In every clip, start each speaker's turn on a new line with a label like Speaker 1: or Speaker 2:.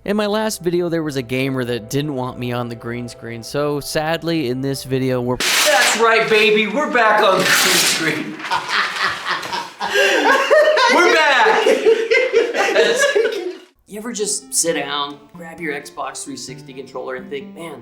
Speaker 1: In my last video, there was a gamer that didn't want me on the green screen, so sadly, in this video, That's right, baby, we're back on the green screen. We're back! You ever just sit down, grab your Xbox 360 controller and think, man,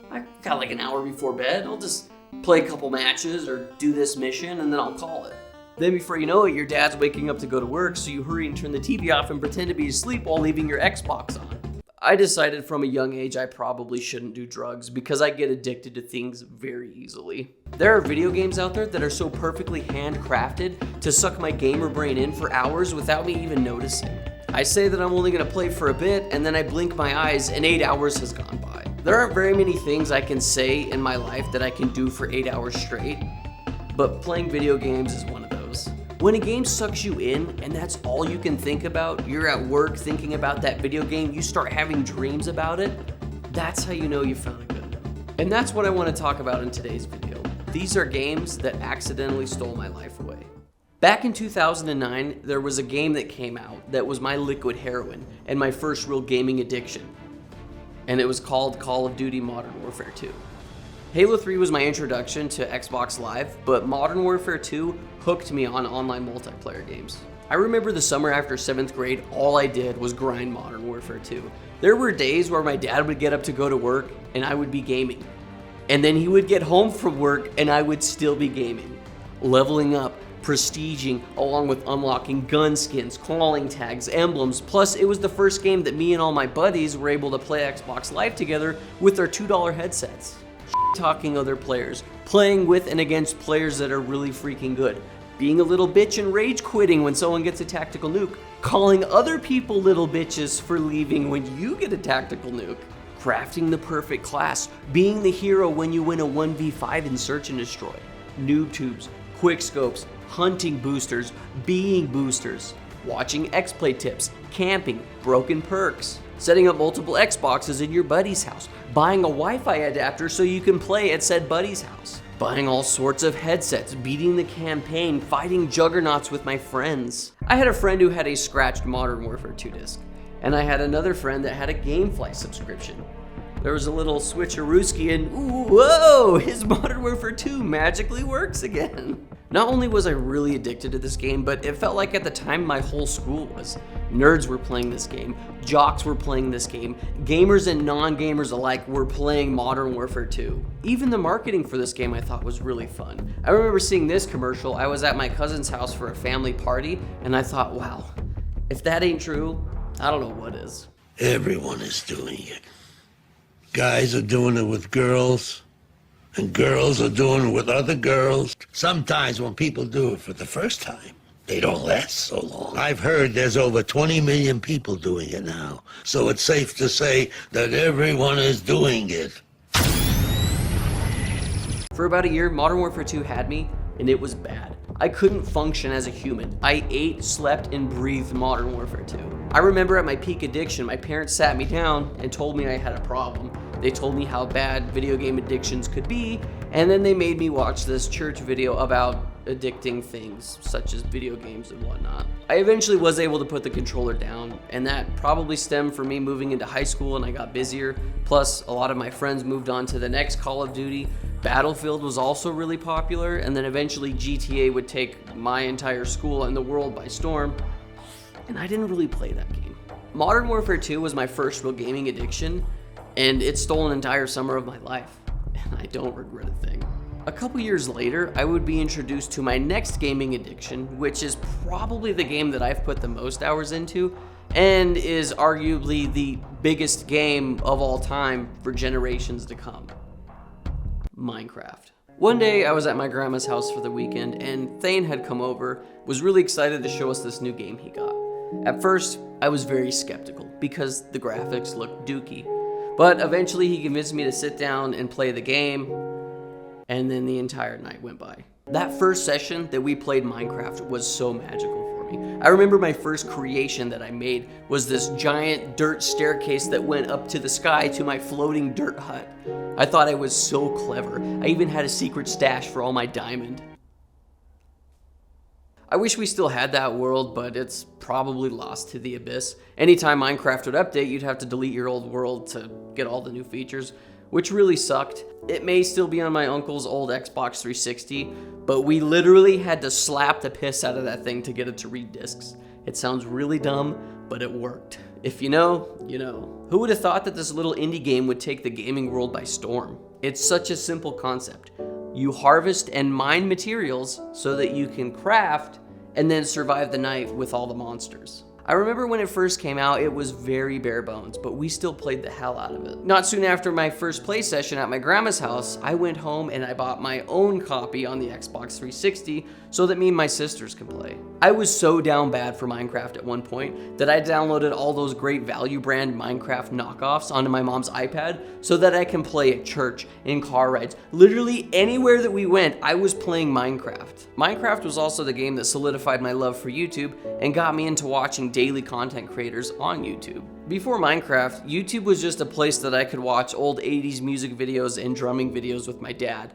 Speaker 1: I got like an hour before bed, I'll just play a couple matches or do this mission and then I'll call it. Then before you know it, your dad's waking up to go to work, so you hurry and turn the TV off and pretend to be asleep while leaving your Xbox on. I decided from a young age I probably shouldn't do drugs because I get addicted to things very easily. There are video games out there that are so perfectly handcrafted to suck my gamer brain in for hours without me even noticing. I say that I'm only gonna play for a bit and then I blink my eyes and 8 hours has gone by. There aren't very many things I can say in my life that I can do for 8 hours straight, but playing video games is one of those. When a game sucks you in and that's all you can think about, you're at work thinking about that video game, you start having dreams about it, that's how you know you found a good one. And that's what I want to talk about in today's video. These are games that accidentally stole my life away. Back in 2009, there was a game that came out that was my liquid heroin and my first real gaming addiction. And it was called Call of Duty Modern Warfare 2. Halo 3 was my introduction to Xbox Live, but Modern Warfare 2 hooked me on online multiplayer games. I remember the summer after 7th grade, all I did was grind Modern Warfare 2. There were days where my dad would get up to go to work and I would be gaming. And then he would get home from work and I would still be gaming. Leveling up, prestiging, along with unlocking gun skins, calling tags, emblems, plus it was the first game that me and all my buddies were able to play Xbox Live together with our $2 headsets. Talking other players, playing with and against players that are really freaking good, being a little bitch and rage quitting when someone gets a tactical nuke, calling other people little bitches for leaving when you get a tactical nuke, crafting the perfect class, being the hero when you win a 1v5 in search and destroy, noob tubes, quick scopes, hunting boosters, being boosters, watching X-Play tips, camping, broken perks, setting up multiple Xboxes in your buddy's house, buying a Wi-Fi adapter so you can play at said buddy's house, buying all sorts of headsets, beating the campaign, fighting juggernauts with my friends. I had a friend who had a scratched Modern Warfare 2 disc, and I had another friend that had a GameFly subscription. There was a little switcherooski and ooh, whoa, his Modern Warfare 2 magically works again. Not only was I really addicted to this game, but it felt like at the time my whole school was. Nerds were playing this game, jocks were playing this game, gamers and non-gamers alike were playing Modern Warfare 2. Even the marketing for this game I thought was really fun. I remember seeing this commercial. I was at my cousin's house for a family party, and I thought, wow, if that ain't true, I don't know what is.
Speaker 2: Everyone is doing it. Guys are doing it with girls, and girls are doing it with other girls. Sometimes when people do it for the first time, they don't last so long. I've heard there's over 20 million people doing it now, so it's safe to say that everyone is doing it.
Speaker 1: For about a year, Modern Warfare 2 had me, and it was bad. I couldn't function as a human. I ate, slept, and breathed Modern Warfare 2. I remember at my peak addiction, my parents sat me down and told me I had a problem. They told me how bad video game addictions could be, and then they made me watch this church video about addicting things, such as video games and whatnot. I eventually was able to put the controller down, and that probably stemmed from me moving into high school and I got busier. Plus, a lot of my friends moved on to the next Call of Duty. Battlefield was also really popular, and then eventually GTA would take my entire school and the world by storm, and I didn't really play that game. Modern Warfare 2 was my first real gaming addiction, and it stole an entire summer of my life, and I don't regret a thing. A couple years later, I would be introduced to my next gaming addiction, which is probably the game that I've put the most hours into, and is arguably the biggest game of all time for generations to come. Minecraft. One day I was at my grandma's house for the weekend and Thane had come over, was really excited to show us this new game he got. At first, I was very skeptical because the graphics looked dookie, but eventually he convinced me to sit down and play the game, and then the entire night went by. That first session that we played Minecraft was so magical for me. I remember my first creation that I made was this giant dirt staircase that went up to the sky to my floating dirt hut. I thought I was so clever. I even had a secret stash for all my diamond. I wish we still had that world, but it's probably lost to the abyss. Anytime Minecraft would update, you'd have to delete your old world to get all the new features, which really sucked. It may still be on my uncle's old Xbox 360, but we literally had to slap the piss out of that thing to get it to read discs. It sounds really dumb, but it worked. If you know, you know. Who would have thought that this little indie game would take the gaming world by storm? It's such a simple concept. You harvest and mine materials so that you can craft and then survive the night with all the monsters. I remember when it first came out, it was very bare bones, but we still played the hell out of it. Not soon after my first play session at my grandma's house, I went home and I bought my own copy on the Xbox 360 so that me and my sisters can play. I was so down bad for Minecraft at one point that I downloaded all those great value brand Minecraft knockoffs onto my mom's iPad so that I can play at church, in car rides, literally anywhere that we went, I was playing Minecraft. Minecraft was also the game that solidified my love for YouTube and got me into watching daily content creators on YouTube. Before Minecraft, YouTube was just a place that I could watch old 80s music videos and drumming videos with my dad.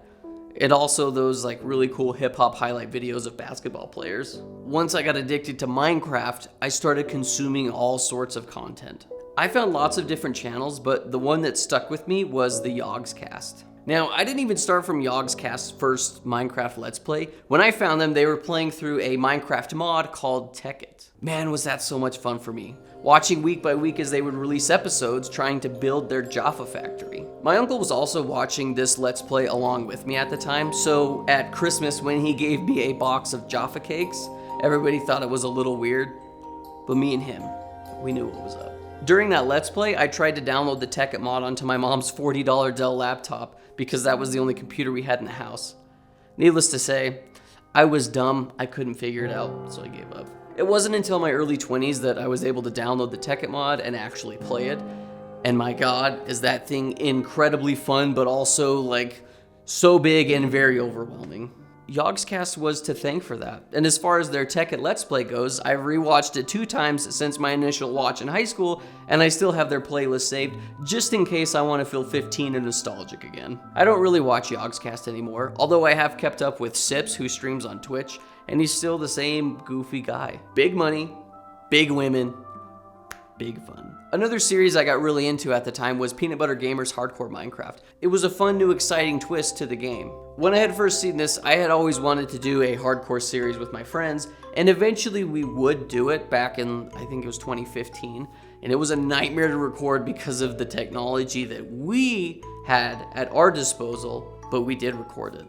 Speaker 1: And also those like really cool hip hop highlight videos of basketball players. Once I got addicted to Minecraft, I started consuming all sorts of content. I found lots of different channels, but the one that stuck with me was the Yogscast. Now, I didn't even start from Yogscast's first Minecraft Let's Play. When I found them, they were playing through a Minecraft mod called Tekkit. Man, was that so much fun for me. Watching week by week as they would release episodes trying to build their Jaffa factory. My uncle was also watching this Let's Play along with me at the time, so at Christmas when he gave me a box of Jaffa cakes, everybody thought it was a little weird, but me and him, we knew what was up. During that Let's Play, I tried to download the Tekkit mod onto my mom's $40 Dell laptop because that was the only computer we had in the house. Needless to say, I was dumb, I couldn't figure it out, so I gave up. It wasn't until my early 20s that I was able to download the Tekkit mod and actually play it. And my God, is that thing incredibly fun, but also like so big and very overwhelming. Yogscast was to thank for that. And as far as their Tekkit Let's Play goes, I've rewatched it 2 times since my initial watch in high school, and I still have their playlist saved, just in case I want to feel 15 and nostalgic again. I don't really watch Yogscast anymore, although I have kept up with Sips, who streams on Twitch, and he's still the same goofy guy. Big money, big women, big fun. Another series I got really into at the time was Peanut Butter Gamer's Hardcore Minecraft. It was a fun, new, exciting twist to the game. When I had first seen this, I had always wanted to do a hardcore series with my friends, and eventually we would do it back in, I think it was 2015, and it was a nightmare to record because of the technology that we had at our disposal, but we did record it.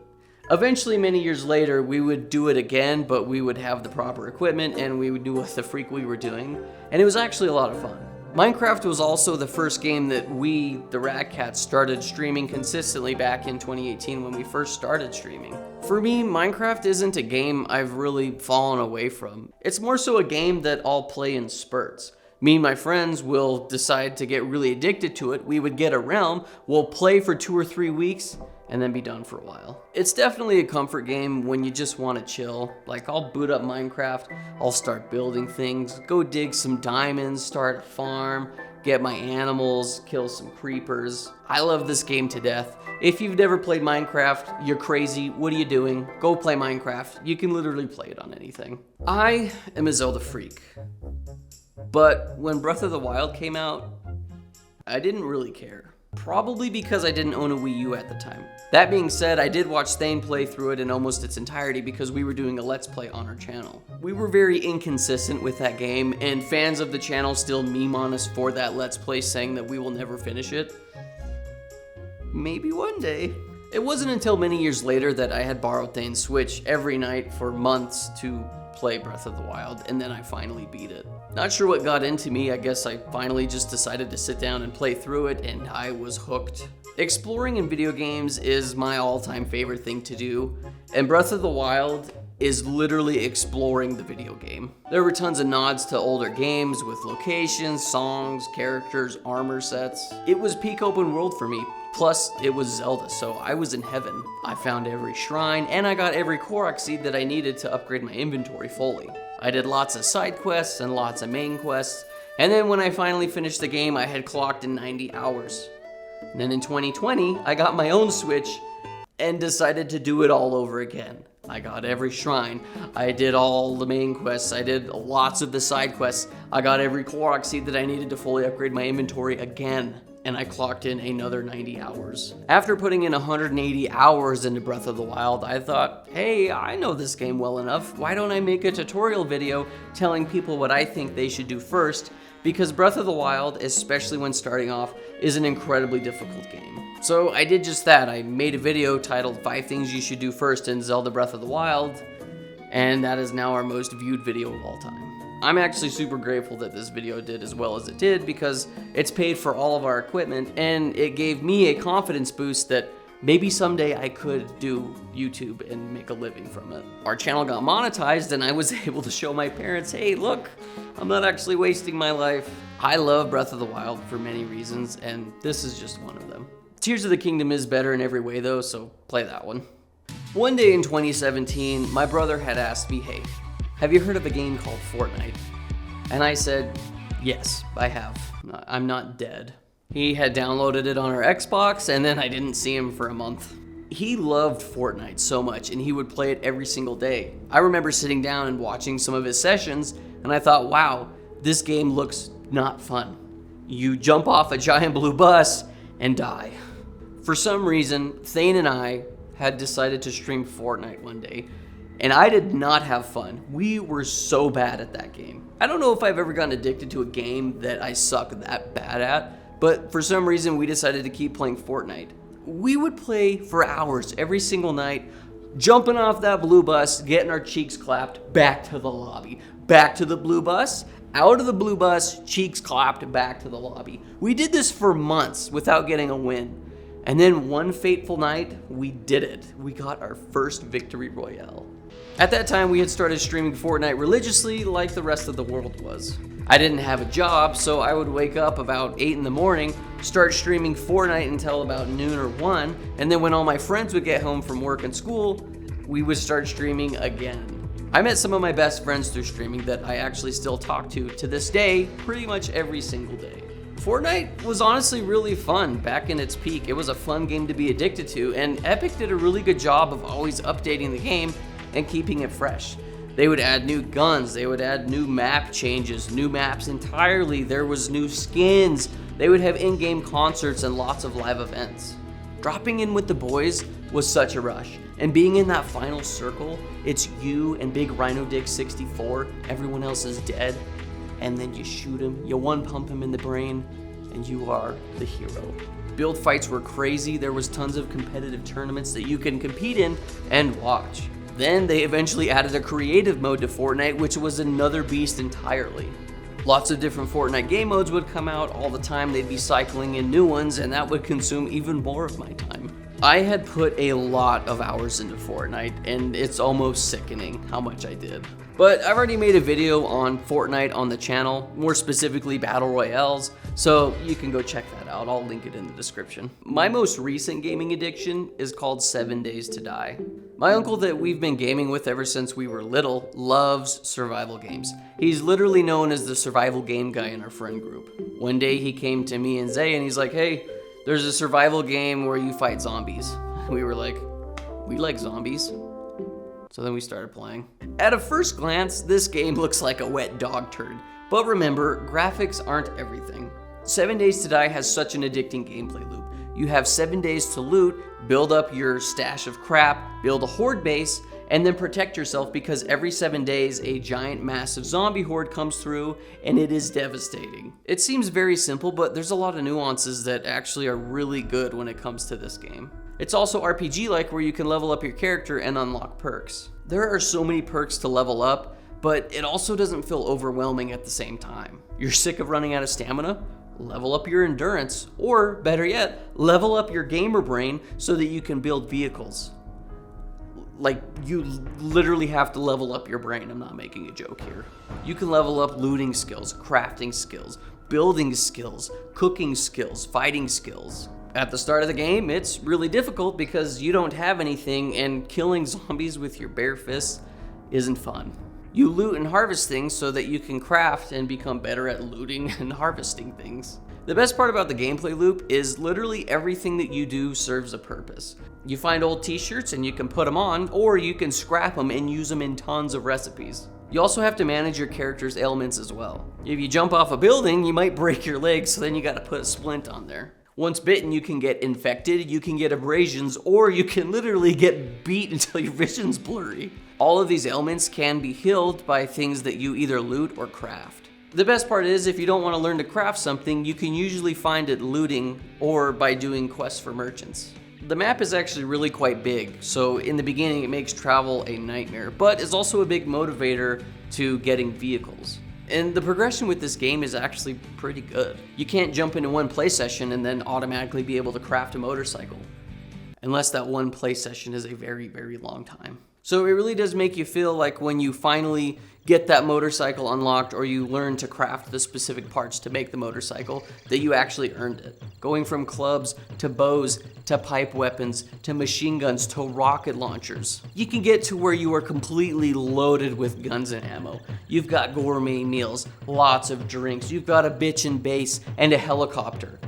Speaker 1: Eventually, many years later, we would do it again, but we would have the proper equipment and we would do what the freak we were doing, and it was actually a lot of fun. Minecraft was also the first game that we, the RadKatz, started streaming consistently back in 2018 when we first started streaming. For me, Minecraft isn't a game I've really fallen away from. It's more so a game that I'll play in spurts. Me and my friends will decide to get really addicted to it. We would get a realm, we'll play for 2 or 3 weeks, and then be done for a while. It's definitely a comfort game when you just want to chill. Like, I'll boot up Minecraft, I'll start building things, go dig some diamonds, start a farm, get my animals, kill some creepers. I love this game to death. If you've never played Minecraft, you're crazy, what are you doing? Go play Minecraft. You can literally play it on anything. I am a Zelda freak. But when Breath of the Wild came out, I didn't really care. Probably because I didn't own a Wii U at the time. That being said, I did watch Thane play through it in almost its entirety because we were doing a Let's Play on our channel. We were very inconsistent with that game, and fans of the channel still meme on us for that Let's Play, saying that we will never finish it. Maybe one day. It wasn't until many years later that I had borrowed Thane's Switch every night for months to play Breath of the Wild, and then I finally beat it. Not sure what got into me, I guess I finally just decided to sit down and play through it, and I was hooked. Exploring in video games is my all-time favorite thing to do, and Breath of the Wild is literally exploring the video game. There were tons of nods to older games with locations, songs, characters, armor sets. It was peak open world for me. Plus, it was Zelda, so I was in heaven. I found every shrine, and I got every Korok seed that I needed to upgrade my inventory fully. I did lots of side quests and lots of main quests, and then when I finally finished the game, I had clocked in 90 hours. And then in 2020, I got my own Switch and decided to do it all over again. I got every shrine. I did all the main quests. I did lots of the side quests. I got every Korok seed that I needed to fully upgrade my inventory again. And I clocked in another 90 hours. After putting in 180 hours into Breath of the Wild, I thought, hey, I know this game well enough. Why don't I make a tutorial video telling people what I think they should do first? Because Breath of the Wild, especially when starting off, is an incredibly difficult game. So I did just that. I made a video titled 5 Things You Should Do First in Zelda Breath of the Wild, and that is now our most viewed video of all time. I'm actually super grateful that this video did as well as it did because it's paid for all of our equipment and it gave me a confidence boost that maybe someday I could do YouTube and make a living from it. Our channel got monetized and I was able to show my parents, hey, look, I'm not actually wasting my life. I love Breath of the Wild for many reasons and this is just one of them. Tears of the Kingdom is better in every way though, so play that one. One day in 2017, my brother had asked me, hey, have you heard of a game called Fortnite? And I said, yes, I have. I'm not dead. He had downloaded it on our Xbox and then I didn't see him for a month. He loved Fortnite so much and he would play it every single day. I remember sitting down and watching some of his sessions and I thought, wow, this game looks not fun. You jump off a giant blue bus and die. For some reason, Thane and I had decided to stream Fortnite one day. And I did not have fun. We were so bad at that game. I don't know if I've ever gotten addicted to a game that I suck that bad at, but for some reason we decided to keep playing Fortnite. We would play for hours every single night, jumping off that blue bus, getting our cheeks clapped, back to the lobby, back to the blue bus, out of the blue bus, cheeks clapped, back to the lobby. We did this for months without getting a win. And then one fateful night, we did it. We got our first victory royale. At that time, we had started streaming Fortnite religiously like the rest of the world was. I didn't have a job, so I would wake up about 8 in the morning, start streaming Fortnite until about noon or 1, and then when all my friends would get home from work and school, we would start streaming again. I met some of my best friends through streaming that I actually still talk to this day, pretty much every single day. Fortnite was honestly really fun back in its peak. It was a fun game to be addicted to, and Epic did a really good job of always updating the game and keeping it fresh. They would add new guns, they would add new map changes, new maps entirely, there was new skins, they would have in-game concerts and lots of live events. Dropping in with the boys was such a rush, and being in that final circle, it's you and Big Rhino Dick 64, everyone else is dead, and then you shoot him, you one-pump him in the brain, and you are the hero. Build fights were crazy, there was tons of competitive tournaments that you can compete in and watch. Then they eventually added a creative mode to Fortnite, which was another beast entirely. Lots of different Fortnite game modes would come out all the time, they'd be cycling in new ones, and that would consume even more of my time. I had put a lot of hours into Fortnite, and it's almost sickening how much I did. But I've already made a video on Fortnite on the channel, more specifically Battle Royales, so you can go check that out. I'll link it in the description. My most recent gaming addiction is called 7 Days to Die. My uncle that we've been gaming with ever since we were little loves survival games. He's literally known as the survival game guy in our friend group. One day he came to me and Zay and he's like, hey, there's a survival game where you fight zombies. We were like, we like zombies. So then we started playing. At a first glance, this game looks like a wet dog turd. But remember, graphics aren't everything. 7 Days to Die has such an addicting gameplay loop. You have 7 days to loot, build up your stash of crap, build a horde base, and then protect yourself because every 7 days a giant massive zombie horde comes through and it is devastating. It seems very simple, but there's a lot of nuances that actually are really good when it comes to this game. It's also RPG-like where you can level up your character and unlock perks. There are so many perks to level up, but it also doesn't feel overwhelming at the same time. You're sick of running out of stamina? Level up your endurance, or better yet, level up your gamer brain so that you can build vehicles. Like, you literally have to level up your brain. I'm not making a joke here. You can level up looting skills, crafting skills, building skills, cooking skills, fighting skills. At the start of the game, it's really difficult because you don't have anything and killing zombies with your bare fists isn't fun. You loot and harvest things so that you can craft and become better at looting and harvesting things. The best part about the gameplay loop is literally everything that you do serves a purpose. You find old t-shirts and you can put them on, or you can scrap them and use them in tons of recipes. You also have to manage your character's ailments as well. If you jump off a building, you might break your leg, so then you gotta put a splint on there. Once bitten, you can get infected, you can get abrasions, or you can literally get beat until your vision's blurry. All of these ailments can be healed by things that you either loot or craft. The best part is, if you don't want to learn to craft something, you can usually find it looting or by doing quests for merchants. The map is actually really quite big, so in the beginning it makes travel a nightmare, but is also a big motivator to getting vehicles. And the progression with this game is actually pretty good. You can't jump into one play session and then automatically be able to craft a motorcycle, unless that one play session is a very, very long time. So it really does make you feel like when you finally get that motorcycle unlocked, or you learn to craft the specific parts to make the motorcycle, that you actually earned it. Going from clubs to bows to pipe weapons to machine guns to rocket launchers. You can get to where you are completely loaded with guns and ammo. You've got gourmet meals, lots of drinks, you've got a bitchin' base and a helicopter.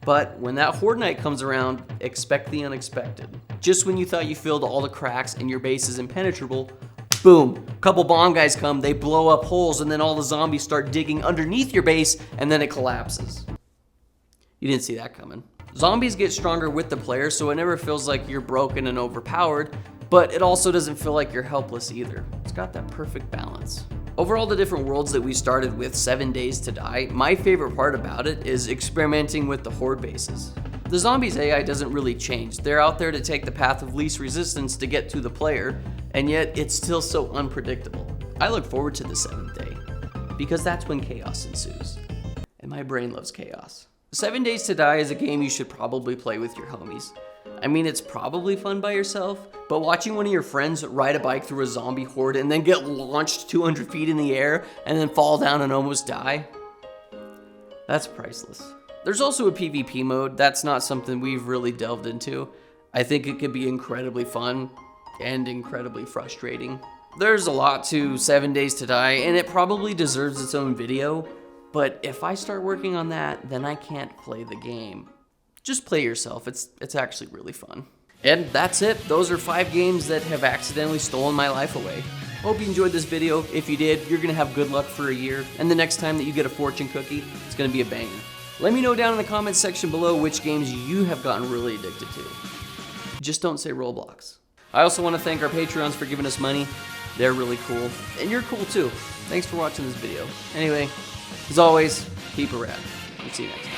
Speaker 1: But when that Horde night comes around, expect the unexpected. Just when you thought you filled all the cracks and your base is impenetrable, boom, a couple bomb guys come, they blow up holes, and then all the zombies start digging underneath your base, and then it collapses. You didn't see that coming. Zombies get stronger with the player, so it never feels like you're broken and overpowered, but it also doesn't feel like you're helpless either. It's got that perfect balance. Overall, the different worlds that we started with, 7 Days to Die, my favorite part about it is experimenting with the Horde bases. The zombies AI doesn't really change. They're out there to take the path of least resistance to get to the player, and yet it's still so unpredictable. I look forward to the 7th day, because that's when chaos ensues. And my brain loves chaos. 7 Days to Die is a game you should probably play with your homies. I mean, it's probably fun by yourself, but watching one of your friends ride a bike through a zombie horde and then get launched 200 feet in the air and then fall down and almost die, that's priceless. There's also a PvP mode. That's not something we've really delved into. I think it could be incredibly fun and incredibly frustrating. There's a lot to 7 Days to Die, and it probably deserves its own video, but if I start working on that, then I can't play the game. Just play yourself, it's actually really fun. And that's it. Those are 5 games that have accidentally stolen my life away. Hope you enjoyed this video. If you did, you're gonna have good luck for a year, and the next time that you get a fortune cookie, it's gonna be a banger. Let me know down in the comments section below which games you have gotten really addicted to. Just don't say Roblox. I also want to thank our Patreons for giving us money. They're really cool, and you're cool too. Thanks for watching this video. Anyway, as always, keep it rad. I'll see you next time.